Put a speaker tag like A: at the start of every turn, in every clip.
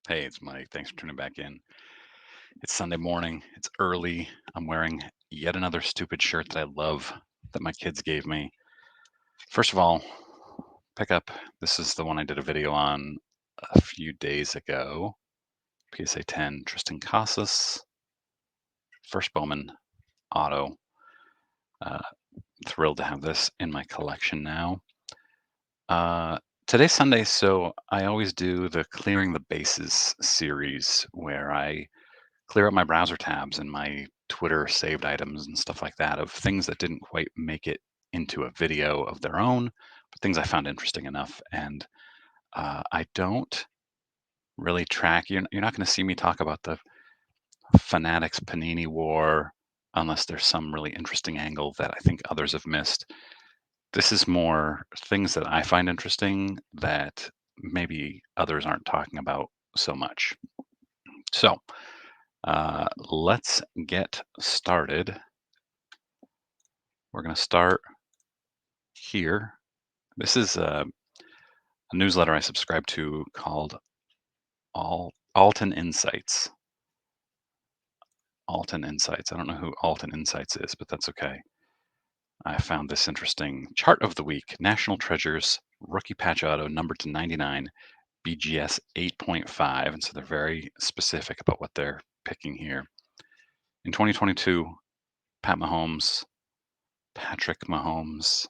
A: Hey, it's Mike. Thanks for tuning back in. It's Sunday morning. It's early. I'm wearing yet another stupid shirt that I love that my kids gave me. First of all, pick up. This is the one I did a video on a few days ago. PSA 10 Tristan Casas, first Bowman auto. Uh, Thrilled to have this in my collection now. Uh, Today's Sunday, so I always do the Clearing the Bases series where I clear up my browser tabs and my Twitter saved items and stuff like that of things that didn't quite make it into a video of their own, but things I found interesting enough. And I don't really track. You're not going to see me talk about the Fanatics Panini War unless there's some really interesting angle that I think others have missed. This is more things that I find interesting that maybe others aren't talking about so much. So let's get started. We're going to start here. This is a newsletter I subscribe to called Alton Insights. Alton Insights. I don't know who Alton Insights is, but that's okay. I found this interesting chart of the week. National Treasures rookie patch auto numbered to 99, BGS 8.5, and so they're very specific about what they're picking here. In 2022, Patrick Mahomes.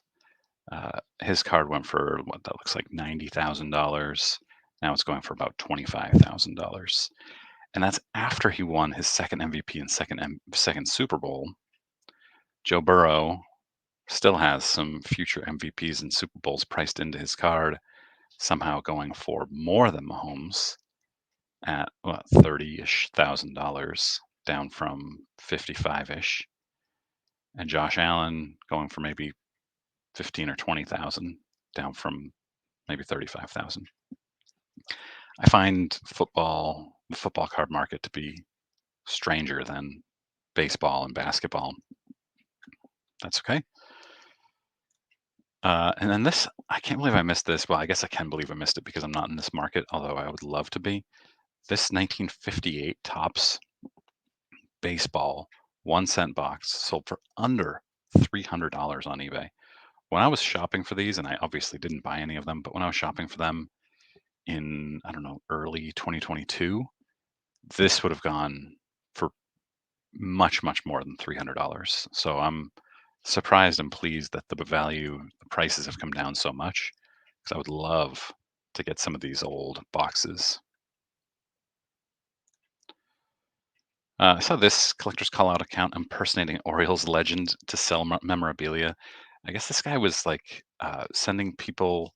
A: His card went for what that looks like $90,000. Now it's going for about $25,000, and that's after he won his second MVP and second Super Bowl. Joe Burrow still has some future MVPs and Super Bowls priced into his card, somehow going for more than Mahomes at 30-ish thousand dollars, down from 55-ish, and Josh Allen going for maybe 15 or 20,000, down from maybe 35,000. I find the football card market to be stranger than baseball and basketball. That's okay. And then this, I can't believe I missed this. Well, I guess I can believe I missed it because I'm not in this market, although I would love to be. This 1958 Topps baseball 1 cent box sold for under $300 on eBay. When I was shopping for these, and I obviously didn't buy any of them, but when I was shopping for them in, I don't know, early 2022, this would have gone for much, much more than $300. So I'm surprised and pleased that the prices have come down so much because I would love to get some of these old boxes. I saw this collector's call out account impersonating Orioles legend to sell memorabilia. I guess this guy was like sending people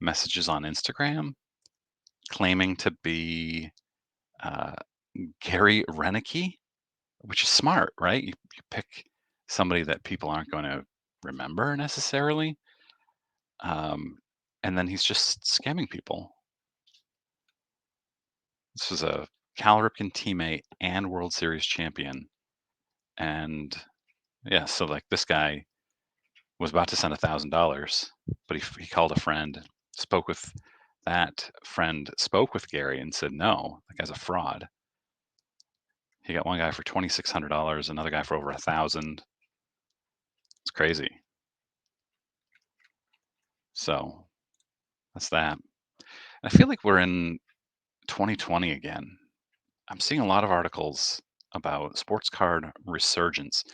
A: messages on Instagram claiming to be uh, Gary Renicky, which is smart, right? You pick somebody that people aren't going to remember necessarily. Um, and then he's just scamming people. This was a Cal Ripken teammate and World Series champion. And yeah, so like this guy was about to send $1,000, but he called a friend, spoke with that friend, spoke with Gary and said, no, that guy's a fraud. He got one guy for $2,600, another guy for over 1,000. It's crazy. So that's that. I feel like we're in 2020 again. I'm seeing a lot of articles about sports card resurgence.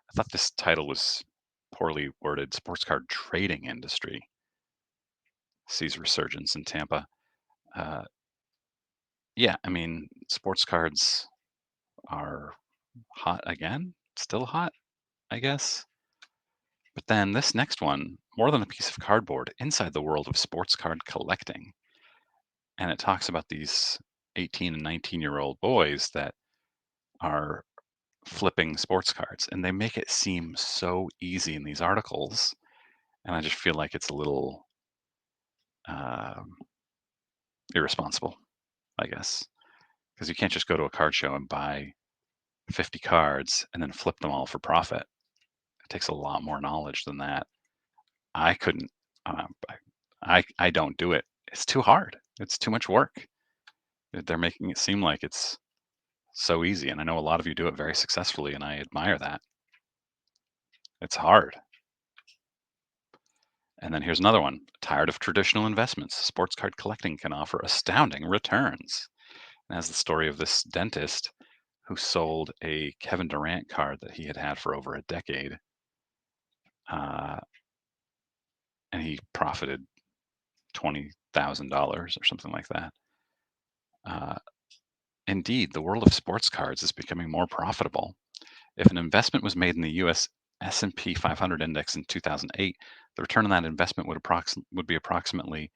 A: I thought this title was poorly worded. Sports card trading industry sees resurgence in Tampa. Uh, yeah, I mean, sports cards are hot again, still hot, I guess. But then this next one, more than a piece of cardboard, inside the world of sports card collecting. And it talks about these 18 and 19-year-old boys that are flipping sports cards, and they make it seem so easy in these articles. And I just feel like it's a little um irresponsible, I guess, because you can't just go to a card show and buy 50 cards and then flip them all for profit. It takes a lot more knowledge than that. I couldn't. I don't do it. It's too hard. It's too much work. They're making it seem like it's so easy, and I know a lot of you do it very successfully, and I admire that. It's hard. And then here's another one. Tired of traditional investments? Sports card collecting can offer astounding returns. And has the story of this dentist who sold a Kevin Durant card that he had had for over a decade, uh, and he profited $20,000 or something like that. Uh, Indeed, the world of sports cards is becoming more profitable. If an investment was made in the U.S. S&P 500 index in 2008, the return on that investment would be approximately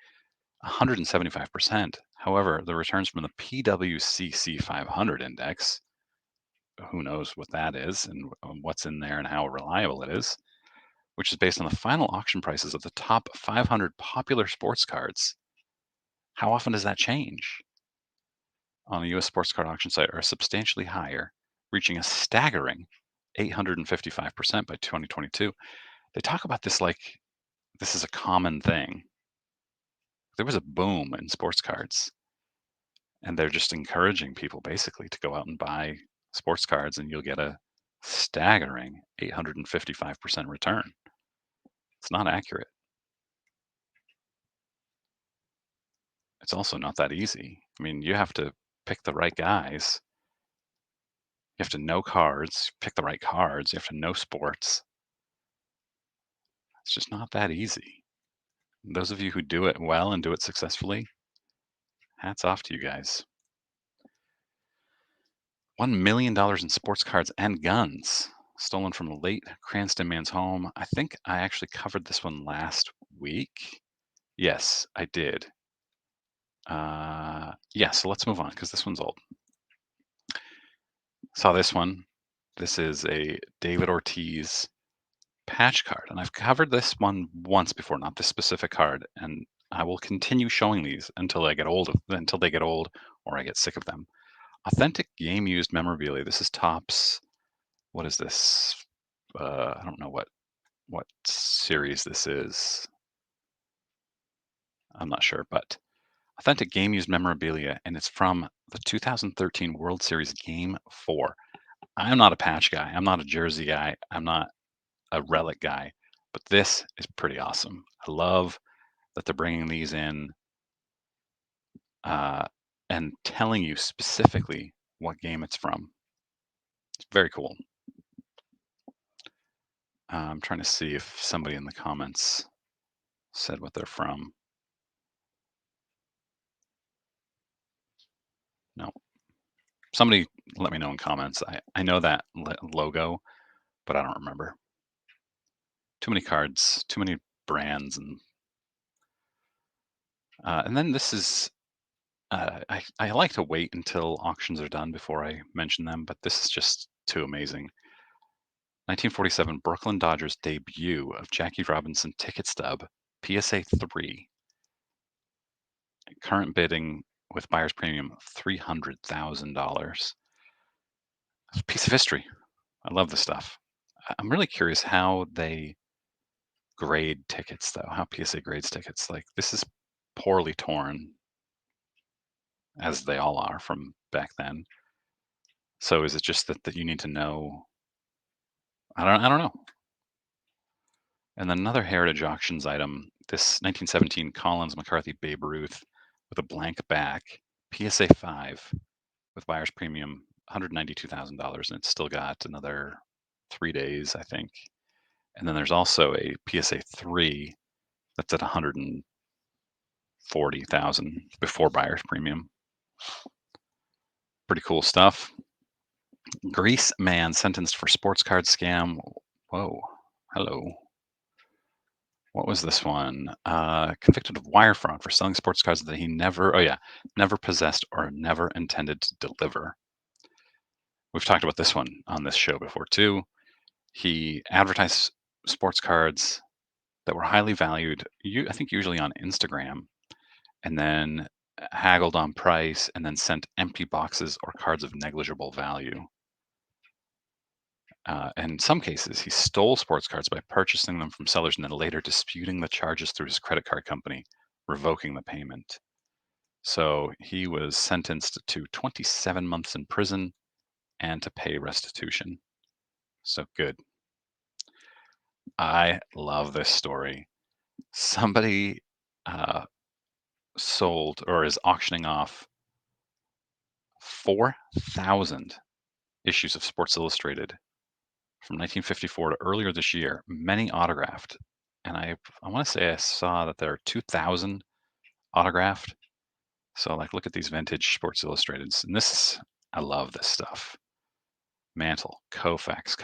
A: 175%. However, the returns from the PWCC 500 index, who knows what that is and what's in there and how reliable it is, which is based on the final auction prices of the top 500 popular sports cards. How often does that change? On the US sports card auction site are substantially higher, reaching a staggering 855% by 2022. They talk about this like this is a common thing. There was a boom in sports cards, and they're just encouraging people basically to go out and buy sports cards, and you'll get a staggering 855% return. It's not accurate. It's also not that easy. I mean, you have to pick the right guys. You have to know cards, pick the right cards. You have to know sports. It's just not that easy. Those of you who do it well and do it successfully, hats off to you guys. $1 million in sports cards and guns stolen from a late Cranston man's home. I think I actually covered this one last week. Yes, I did. Yeah, so let's move on because this one's old. Saw this one. This is a David Ortiz patch card, and I've covered this one once before, not this specific card, and I will continue showing these until they get old or I get sick of them. Authentic game used memorabilia. This is Topps. What is this? I don't know what series this is. I'm not sure, but authentic game used memorabilia, and it's from the 2013 World Series Game 4. I'm not a patch guy. I'm not a jersey guy. I'm not a relic guy, but this is pretty awesome. I love that they're bringing these in uh, and telling you specifically what game it's from. It's very cool. I'm trying to see if somebody in the comments said what they're from. No. Somebody let me know in comments. I know that logo, but I don't remember. Too many cards, too many brands, and then this is. I like to wait until auctions are done before I mention them, but this is just too amazing. 1947 Brooklyn Dodgers debut of Jackie Robinson ticket stub, PSA 3. Current bidding with buyer's premium $300,000. Piece of history. I love this stuff. I'm really curious how they grade tickets, though. How PSA grades tickets. Like this is poorly torn, as they all are from back then. So is it just that you need to know? I don't know. And then another Heritage Auctions item, this 1917 Collins McCarthy Babe Ruth with a blank back, PSA 5 with buyer's premium $192,000, and it's still got another 3 days, I think. And then there's also a PSA 3 that's at 140,000 before buyer's premium. Pretty cool stuff. Grease man sentenced for sports card scam. Whoa, hello. What was this one? Convicted of wire fraud for selling sports cards that he never possessed or never intended to deliver. We've talked about this one on this show before too. He advertised sports cards that were highly valued, I think usually on Instagram, and then haggled on price and then sent empty boxes or cards of negligible value. In some cases, he stole sports cards by purchasing them from sellers and then later disputing the charges through his credit card company, revoking the payment. So he was sentenced to 27 months in prison and to pay restitution. So good. I love this story. Somebody uh, sold or is auctioning off 4,000 issues of Sports Illustrated from 1954 to earlier this year, many autographed. And I want to say I saw that there are 2,000 autographed. So like look at these vintage Sports Illustrateds. And this is I love this stuff. Mantle, Koufax,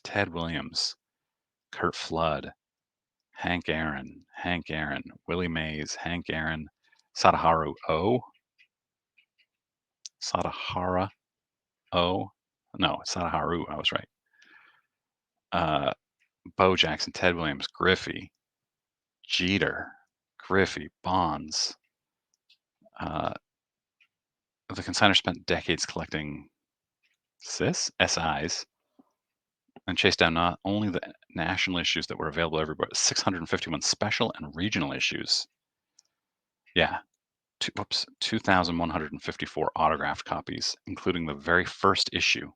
A: Ted Williams, Kurt Flood, Hank Aaron, Willie Mays, Hank Aaron, Sadaharu O, Sadahara O. No, Sadaharu. I was right. Uh, Bo Jackson, Ted Williams, Griffey, Jeter, Griffey, Bonds. The consignor spent decades collecting SIs and chased down not only the national issues that were available everywhere, but 651 special and regional issues. Yeah, 2,154 autographed copies, including the very first issue,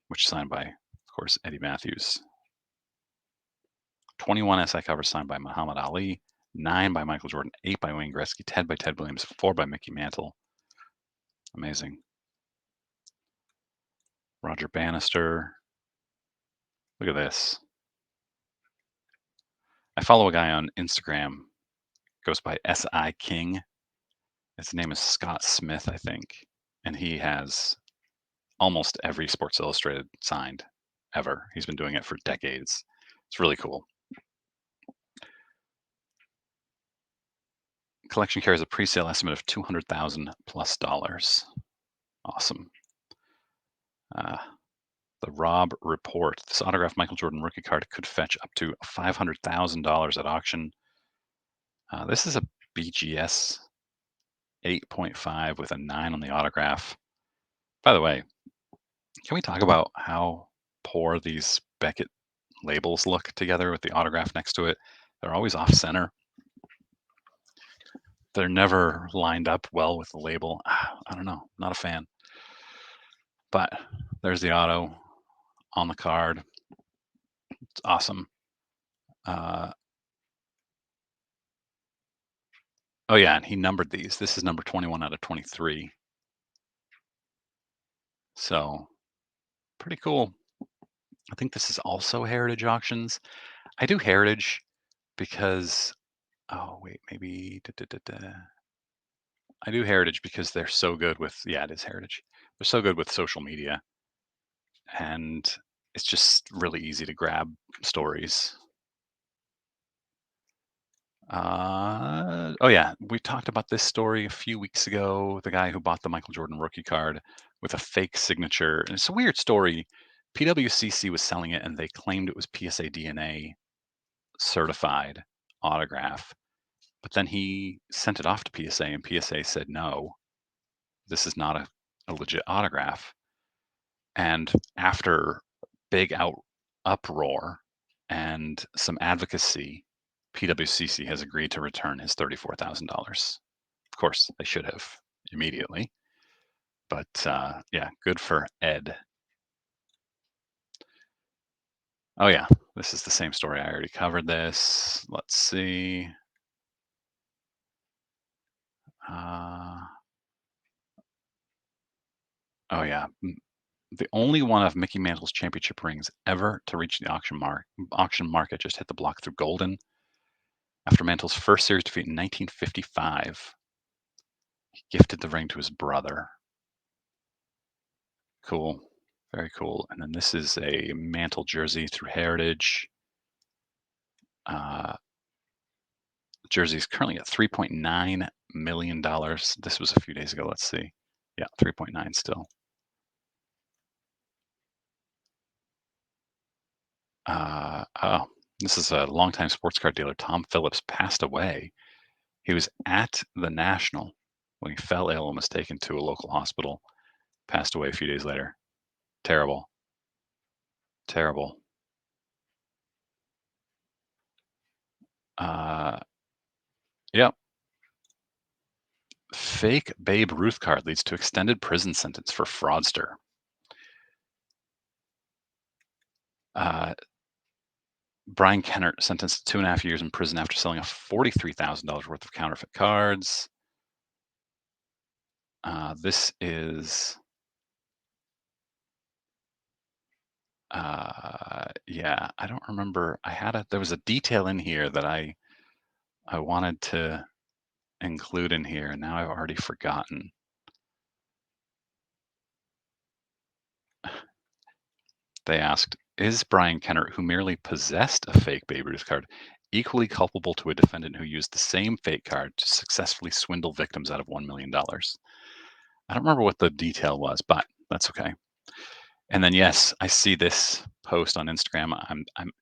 A: which is signed by, of course, Eddie Matthews. 21 SI covers signed by Muhammad Ali, 9 by Michael Jordan, 8 by Wayne Gretzky, 10 by Ted Williams, 4 by Mickey Mantle. Amazing. Roger Bannister. Look at this. I follow a guy on Instagram, goes by SI King. His name is Scott Smith, I think. And he has almost every Sports Illustrated signed ever. He's been doing it for decades. It's really cool. Collection carries a pre-sale estimate of $200,000 plus. Awesome. The Rob Report. This autographed Michael Jordan rookie card could fetch up to $500,000 at auction. This is a BGS 8.5 with a 9 on the autograph. By the way, can we talk about how poor these Beckett labels look together with the autograph next to it? They're always off center. They're never lined up well with the label. I don't know. Not a fan. But there's the auto on the card. It's awesome. Oh yeah, and he numbered these. This is number 21 out of 23. So pretty cool. I think this is also Heritage Auctions. I do Heritage because oh wait, maybe I do Heritage because they're so good with yeah, it is Heritage. They're so good with social media and it's just really easy to grab stories. Oh yeah, we talked about this story a few weeks ago. The guy who bought the Michael Jordan rookie card with a fake signature. And it's a weird story. PWCC was selling it and they claimed it was PSA DNA certified autograph. But then he sent it off to PSA and PSA said, no, this is not a legit autograph. And after big uproar and some advocacy, PWCC has agreed to return his $34,000. Of course, they should have immediately. But yeah, good for Ed. Oh, yeah, this is the same story. I already covered this. Let's see. Oh, yeah. The only one of Mickey Mantle's championship rings ever to reach the auction market just hit the block through Golden after Mantle's first series defeat in 1955. He gifted the ring to his brother. Cool. Very cool. And then this is a Mantle jersey through Heritage. Jersey is currently at $3.9 million. This was a few days ago. Let's see. Yeah, 3.9 still. Oh, this is a longtime sports card dealer. Tom Phillips passed away. He was at the National when he fell ill and was taken to a local hospital. Passed away a few days later. Terrible. Terrible. Yep. Fake Babe Ruth card leads to extended prison sentence for fraudster. Uh, Brian Kennert sentenced to 2.5 years in prison after selling a $43,000 worth of counterfeit cards. This is, yeah, I don't remember. There was a detail in here that I wanted to include in here, and now I've already forgotten. They asked, is Brian Kennert, who merely possessed a fake Babe Ruth card, equally culpable to a defendant who used the same fake card to successfully swindle victims out of $1 million? I don't remember what the detail was, but that's okay. And then, yes, I see this post on Instagram.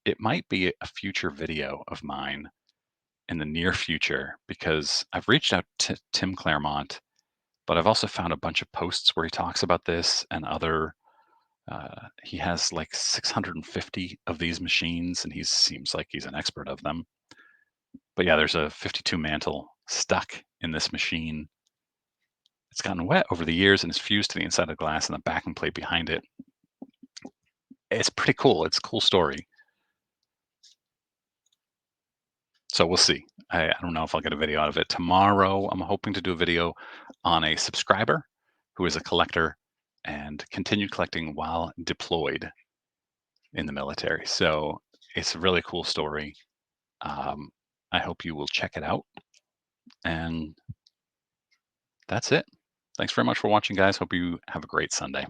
A: It might be a future video of mine in the near future because I've reached out to Tim Claremont, but I've also found a bunch of posts where he talks about this and other. He has like 650 of these machines, and he seems like he's an expert of them. But yeah, there's a 52 mantle stuck in this machine. It's gotten wet over the years and is fused to the inside of the glass and the backing plate behind it. It's pretty cool. It's a cool story. So we'll see. I don't know if I'll get a video out of it. Tomorrow, I'm hoping to do a video on a subscriber who is a collector and continued collecting while deployed in the military. So it's a really cool story. Um, I hope you will check it out. And that's it. Thanks very much for watching, guys. Hope you have a great Sunday.